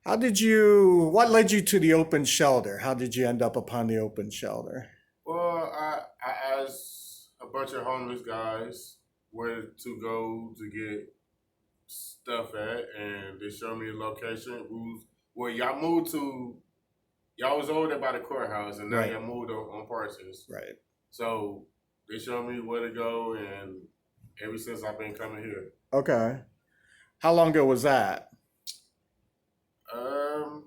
What led you to the open shelter? How did you end up upon the open shelter? Well, I asked a bunch of homeless guys where to go to get stuff at, and they showed me a location. Where y'all moved to? Y'all was over there by the courthouse, and now Right, y'all moved on Parsons. right. So they showed me where to go, and ever since I've been coming here. Okay. How long ago was that? Um,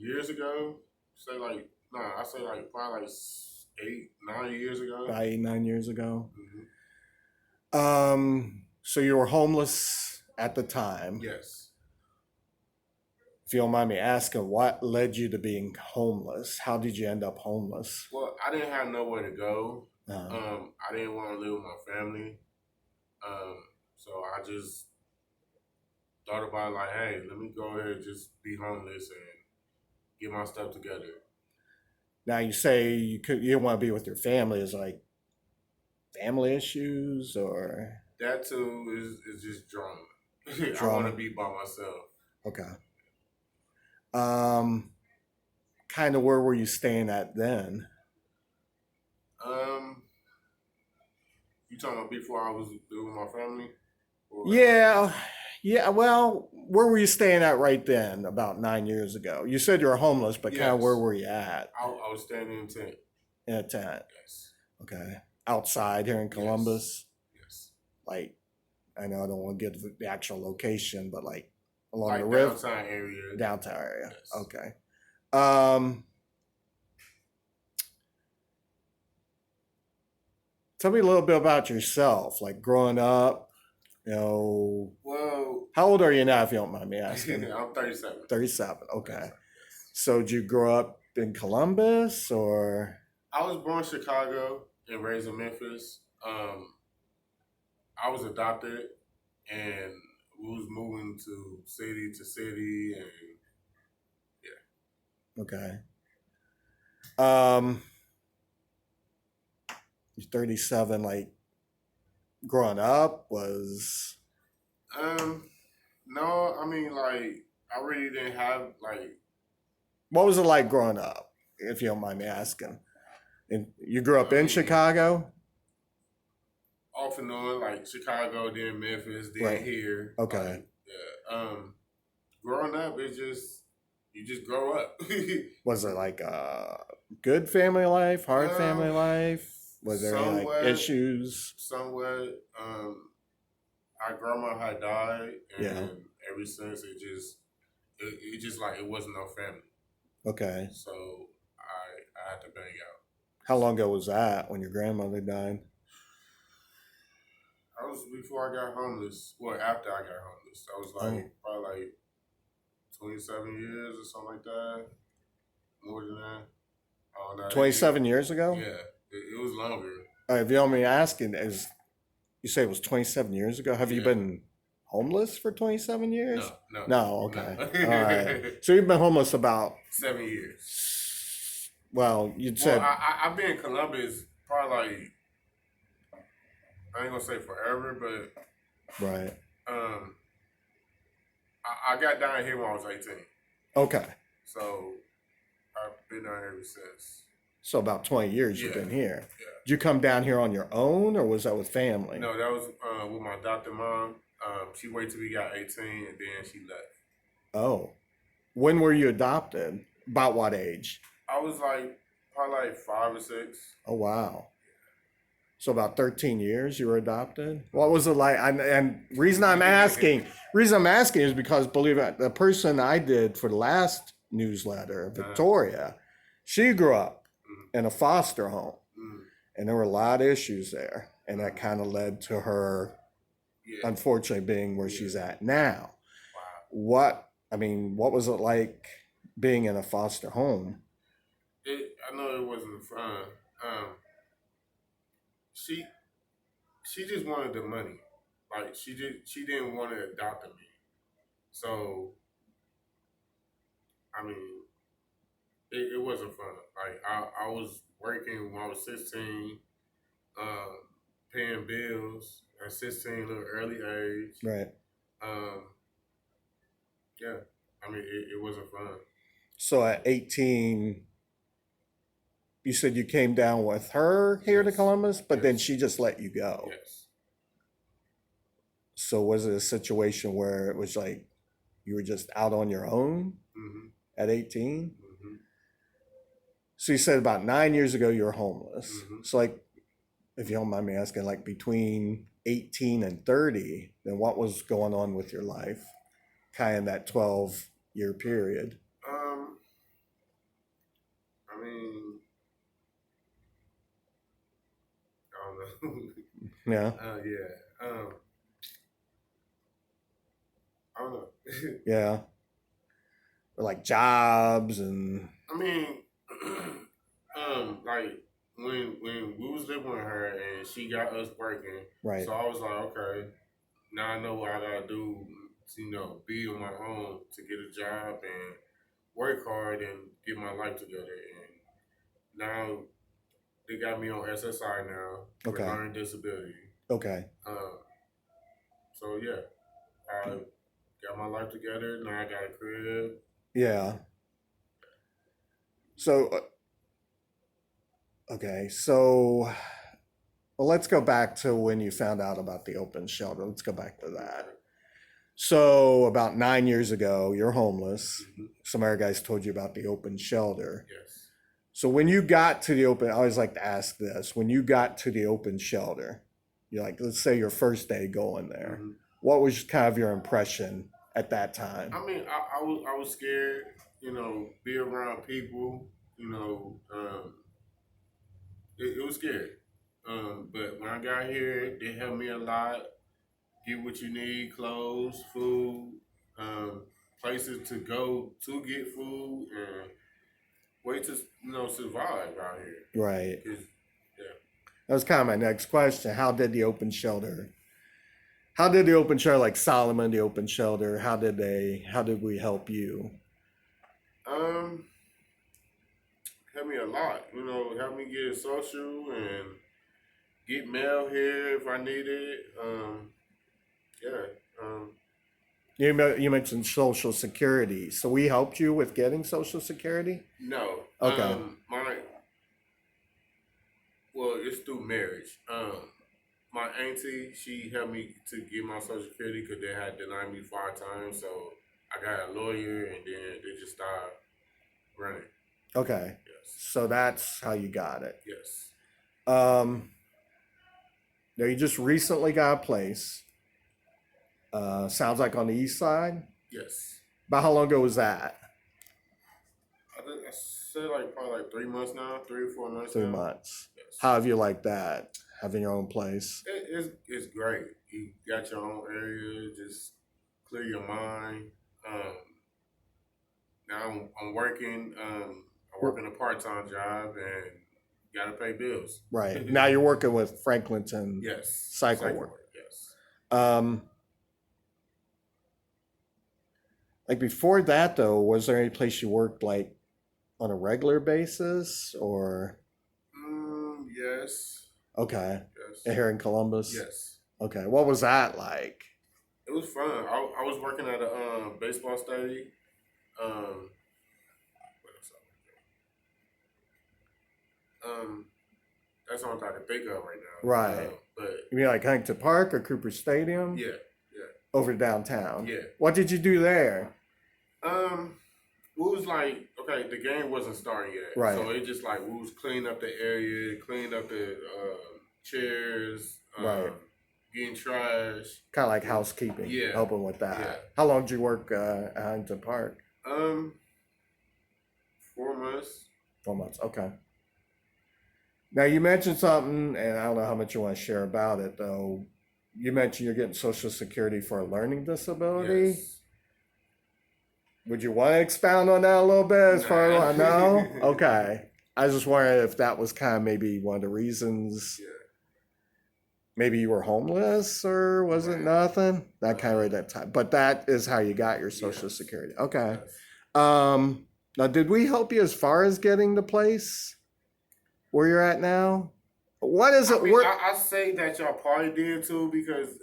Years ago, say like I say like probably like 8, 9 years ago. About 8, 9 years ago. Hmm. So you were homeless at the time. Yes. If you don't mind me asking, what led you to being homeless? How did you end up homeless? Well, I didn't have nowhere to go. Uh, I didn't want to live with my family. Um, so I just thought about like, hey, let me go ahead and just be homeless and get my stuff together. Now you say you didn't want to be with your family. Is like family issues or That too is just drama. I want to drama? be by myself. Okay. Um, Kind of where were you staying at then? Um, you talking about before I was living with my family or after? Yeah, yeah. Well, where were you staying at right then? About 9 years ago. You said you were homeless, but kind of where Yes, were you at? I was standing in tent. In a tent. Yes, Okay. Outside here in yes, Columbus. yes. Like I know I don't want to give the actual location, but like along the Like river, downtown area. downtown area. Yes. Okay. Um, Tell me a little bit about yourself, like growing up. You know, Well, how old are you now, if you don't mind me asking? I'm 37. 37. Okay. 37. Yes. So did you grow up in Columbus or? I was born in Chicago and raised in Memphis. I was adopted, and we was moving to city, and Okay. Um, you're 37. Like growing up was. yeah. No, I mean like I really didn't have like What was it like growing up, if you don't mind me asking? And you grew up I in mean Chicago, off and on like Chicago, then Memphis, then right? here. Okay. Like yeah. Growing up, it's just you just grow up. Was it like a good family life, hard family um, life? Was there any like somewhat, issues? somewhat. Our grandma had died, Yeah. and ever since it just like it wasn't no family. Okay. So I had to bang out. How long ago was that when your grandmother died? I was before I got homeless. Well, after I got homeless, I was Oh, like probably like 27 years or something like that. More than that. Oh no, 27 years ago? yeah, it was longer. If you don't mind me asking, is you say it was 27 years ago? Have you Yeah, been homeless for 27 no, years? no, No, okay. All right. no. So you've been homeless about, 7 years. well, you'd Well, said, I've been in Columbus probably like I ain't gonna say forever, but right. um, I got down here when I was 18, Okay. so I've been down here ever since. So about 20 years you've Yeah, been here. yeah. Did you come down here on your own or was that with family? No, that was with my adopted mom. She waited till we got 18, and then she left. Oh. When were you adopted? About what age? I was like probably like 5 or 6. Oh, wow. So about 13 years you were adopted? What was it like? And reason I'm asking is because believe it, the person I did for the last newsletter, uh, Victoria, she grew up mm, in a foster home mm, and there were a lot of issues there. And that mm. kind of led to her, Yeah, unfortunately, being where yeah. she's at now. Wow. What was it like being in a foster home? I know it wasn't fun. Um, she she just wanted the money. Like she didn't want to adopt me. So I mean, it wasn't fun. Like I was working when I was 16, um, paying bills at 16, a little early age. Right. Um, yeah, I I mean, it wasn't fun. So at 18, you said you came down with her here to Yes. Columbus, but then Yes. she just let you go. Yes. So was it a situation where it was like you were just out on your own Mm-hmm. at 18? Mm-hmm. So you said about 9 years ago you were homeless. Mm-hmm. So like, if you don't mind me asking, like between 18 and 30, then what was going on with your life? Kind of that 12-year period. I mean, I don't know. Yeah. Yeah. I don't know. Yeah. Or like jobs and I mean, like when we was living with her and she got us working, right. so I was like, okay, now I know what I gotta do. Be on my own to get a job and work hard and get my life together. And now they got me on SSI now for Okay. learning disability. Okay. So yeah, I got my life together. Now I got a crib. Yeah. So okay. So well, let's go back to when you found out about the open shelter. Let's go back to that. So about 9 years ago, you're homeless. Mm-hmm. Some other guys told you about the open shelter. Yes. So when you got to the open, I always like to ask this: when you got to the open shelter, you're like, let's say your first day going there, Mm-hmm. what was kind of your impression at that time? I mean, I was scared. Be around people. It was scary. But when I got here, they helped me a lot. Get what you need: clothes, food, places to go to get food, and way to survive out here. Right. 'Cause, yeah. That was kind of my next question. How did the open shelter? How did the open shelter, like Solomon, the open shelter? How did we help you? Um, Helped me a lot. Helped me get social and get mail here if I need it. Yeah. You mentioned Social Security, so we helped you with getting Social Security. No. Okay. Well, it's through marriage. My auntie, she helped me to get my Social Security because they had denied me 5 times. So I got a lawyer, and then they just started running. Okay. Yes. So that's how you got it. Yes. Now you just recently got a place. Sounds like on the east side. Yes. About how long ago was that? I said probably 3 months now, 3 or 4 months. 3 months. Yes. How have you liked that? Having your own place? It's great. You got your own area, just clear your mind. Now I'm working. I work in a part-time job and gotta pay bills. Right. Now you're working with Franklinton. Yes. Cycle work. Yes. Like before that though, was there any place you worked like on a regular basis or? Yes. Okay. Yes. Here in Columbus. Yes. Okay. What was that like? It was fun. I was working at a baseball stadium. What else that's all I can think of right now. Right. But You mean like Huntington Park or Cooper Stadium? yeah. Over downtown. Yeah. What did you do there? It was like, okay, the game wasn't starting yet. Right. So it just like we was cleaning up the area, cleaning up the chairs, Right. getting trash. Kind of like housekeeping. Yeah. Helping with that. Yeah. How long did you work at Huntington Park? 4 months. 4 months. Okay. Now you mentioned something, and I don't know how much you want to share about it though. You mentioned you're getting Social Security for a learning disability. Yes. Would you want to expound on that a little bit as far as I know? Nah. Okay. I was just wondering if that was kind of maybe one of the reasons. Yeah. Maybe you were homeless or was it nothing? That kind of right that time. But that is how you got your Social Security. Okay. Yes. Now, did we help you as far as getting the place where you're at now? What is it? I say that y'all probably did too because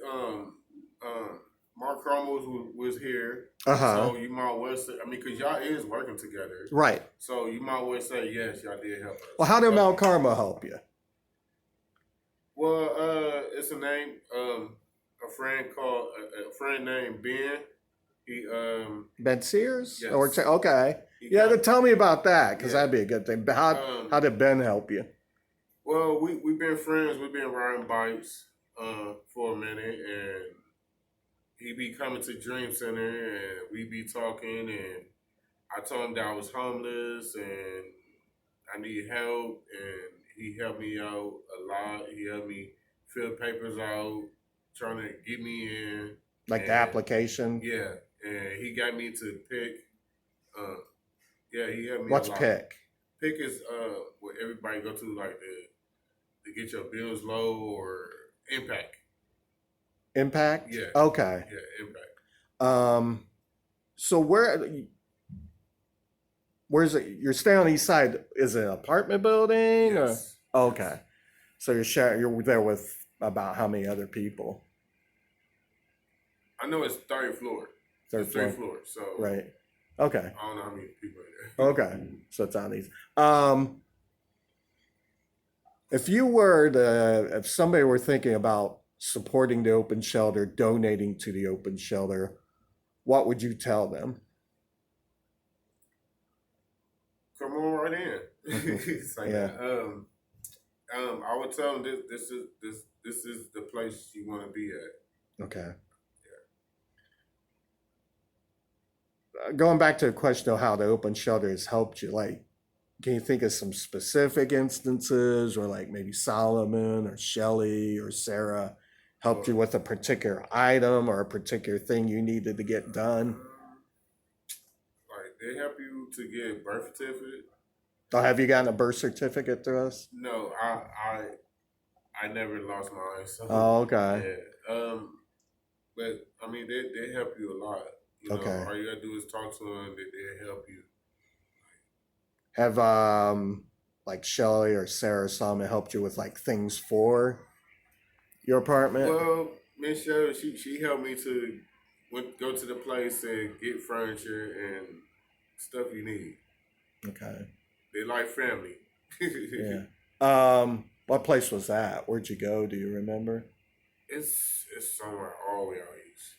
Mark Cromwell was here. Uh-huh. So you might well say, I mean, because y'all is working together. Right. So you might well say, yes, y'all did help us. Well, how did Mount Carmel help you? Well, it's a name, a friend called, a friend named Ben. He, Ben Sears? yes. Or okay. He Yeah, got- tell me about that, because Yeah. that'd be a good thing. But how did Ben help you? Well, we've been friends. We've been riding bikes for a minute, and he be coming to Dream Center, and we be talking, and I told him that I was homeless and I need help, and he helped me out a lot. He helped me fill papers out, trying to get me in. Like the And, application? Yeah, and he got me to pick. Uh, yeah, he helped me What's a lot. pick? Pick is what everybody go to, like to get your bills low, or impact. Impact? Yeah. Okay. Yeah, impact. So where's it? You're staying on the east side. Is it an apartment building? Yes. Or? Okay. So you're there with about how many other people? I know it's third floor. Third It's floor. third floor. So Right. Okay. I don't know how many people are there. Okay. So it's on these. If somebody were thinking about supporting the open shelter, donating to the open shelter, what would you tell them? Come on right in. It's like Yeah. that. I would tell them this is the place you want to be at. Okay. Going back to the question of how the open shelter has helped you, like, can you think of some specific instances where, like, maybe Solomon or Shelly or Sarah helped you with a particular item or a particular thing you needed to get done? Like they help you to get a birth certificate. Oh, have you gotten a birth certificate through us? No, I never lost mine. So, Oh, okay. yeah. But I mean, they help you a lot. You know, Okay. all you gotta do is talk to them. They help you. Have like Shelly or Sarah or Solomon helped you with like things for your apartment? Well, Miss Shelly, she helped me to go to the place and get furniture and stuff you need. Okay. They like family. Yeah. What place was that? Where'd you go? Do you remember? It's somewhere all the way out east.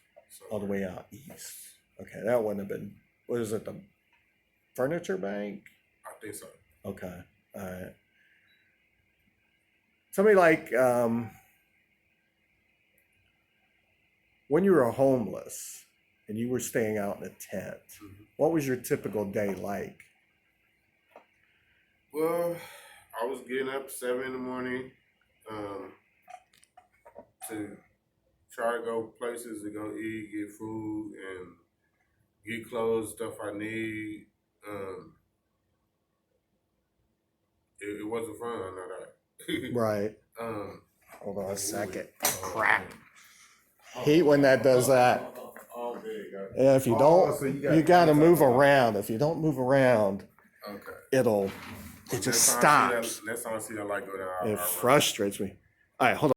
All the way out east. Okay, that wouldn't have been. What is it? The Furniture Bank? I think so. Okay. All right. Tell me, like, when you were homeless and you were staying out in a tent, what was your typical day like? Well, I was getting up 7 in the morning to try to go places to go eat, get food, and get clothes, stuff I need. It wasn't fun, I know that. Right. um, Hold on a second. oh, Crap. Hate when that does that. Oh, there you go. Yeah, if you Oh, don't, so you got to move around. If you don't move around, Okay. it just Next time I see stops. that, next time I see that light go down, It frustrates me. All right, hold on.